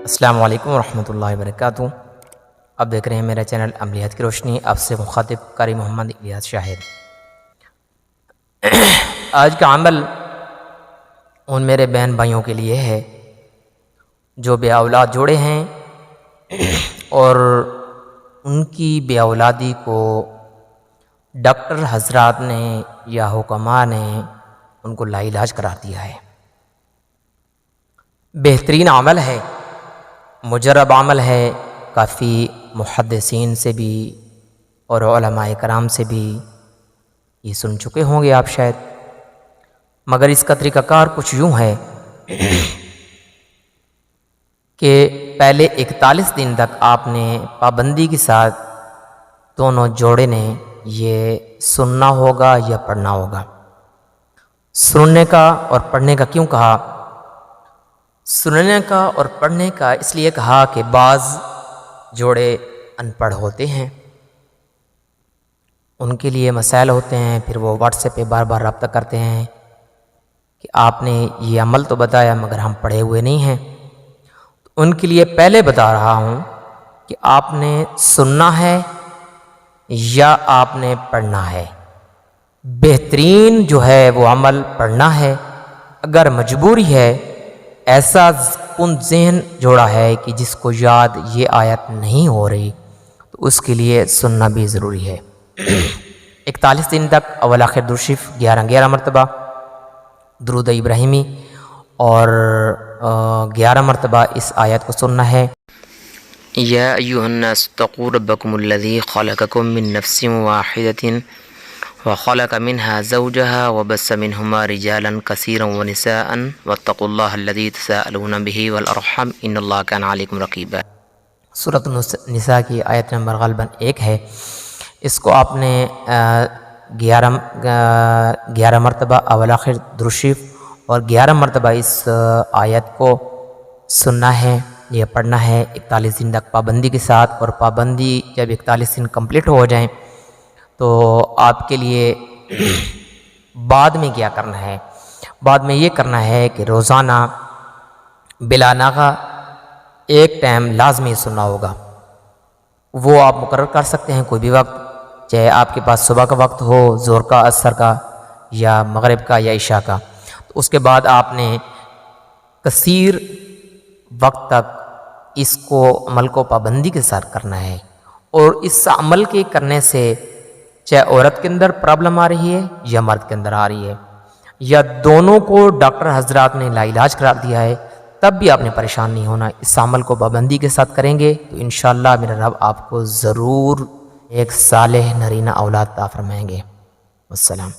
السلام علیکم ورحمۃ اللہ وبرکاتہ۔ اب دیکھ رہے ہیں میرا چینل عملیات کی روشنی، آپ سے مخاطب قاری محمد الیاس شاہد۔ آج کا عمل ان میرے بہن بھائیوں کے لیے ہے جو بے اولاد جوڑے ہیں اور ان کی بے اولادی کو ڈاکٹر حضرات نے یا حکماء نے ان کو لا علاج قرار دیا ہے۔ بہترین عمل ہے، مجرب عمل ہے، کافی محدثین سے بھی اور علماء کرام سے بھی یہ سن چکے ہوں گے آپ شاید، مگر اس کا طریقہ کار کچھ یوں ہے کہ پہلے 41 دن تک آپ نے پابندی کے ساتھ دونوں جوڑے نے یہ سننا ہوگا یا پڑھنا ہوگا۔ سننے کا اور پڑھنے کا کیوں کہا؟ سننے کا اور پڑھنے کا اس لیے کہا کہ بعض جوڑے ان پڑھ ہوتے ہیں، ان کے لیے مسائل ہوتے ہیں، پھر وہ واٹس ایپ پہ بار بار رابطہ کرتے ہیں کہ آپ نے یہ عمل تو بتایا مگر ہم پڑھے ہوئے نہیں ہیں۔ تو ان کے لیے پہلے بتا رہا ہوں کہ آپ نے سننا ہے یا آپ نے پڑھنا ہے۔ بہترین جو ہے وہ عمل پڑھنا ہے۔ اگر مجبوری ہے، ایسا کن ذہن جوڑا ہے کہ جس کو یاد یہ آیت نہیں ہو رہی، تو اس کے لیے سننا بھی ضروری ہے۔ 41 دن تک اول آخر درود شریف 11 مرتبہ، درود ابراہیمی اور 11 مرتبہ اس آیت کو سننا ہے۔ یا ایھا الناس اتقوا ربکم الذی خلقکم من نفس واحدۃ وخلق منها زوجها وبث منهما رجالا كثيرا ونساء واتقوا الله الذي تساءلون به والارحام ان الله كان عليكم رقيبا۔ سورۃ النساء کی آیت نمبر غالباً 1 ہے۔ اس کو آپ نے 11 مرتبہ اول آخر درود شریف اور 11 مرتبہ اس آیت کو سننا ہے یا پڑھنا ہے 41 دن تک پابندی کے ساتھ۔ اور پابندی جب 41 دن کمپلیٹ ہو جائیں تو آپ کے لیے بعد میں کیا کرنا ہے؟ بعد میں یہ کرنا ہے کہ روزانہ بلا ناغہ ایک ٹائم لازمی سننا ہوگا۔ وہ آپ مقرر کر سکتے ہیں کوئی بھی وقت، چاہے آپ کے پاس صبح کا وقت ہو، ظہر کا، عصر کا یا مغرب کا یا عشاء کا۔ تو اس کے بعد آپ نے کثیر وقت تک اس کو عمل کو پابندی کے ساتھ کرنا ہے۔ اور اس عمل کے کرنے سے چاہے عورت کے اندر پرابلم آ رہی ہے یا مرد کے اندر آ رہی ہے، یا دونوں کو ڈاکٹر حضرات نے لا علاج قرار دیا ہے، تب بھی آپ نے پریشان نہیں ہونا۔ اس عمل کو پابندی کے ساتھ کریں گے تو انشاءاللہ میرا رب آپ کو ضرور ایک صالح نرینہ اولاد عطا فرمائیں گے۔ والسلام۔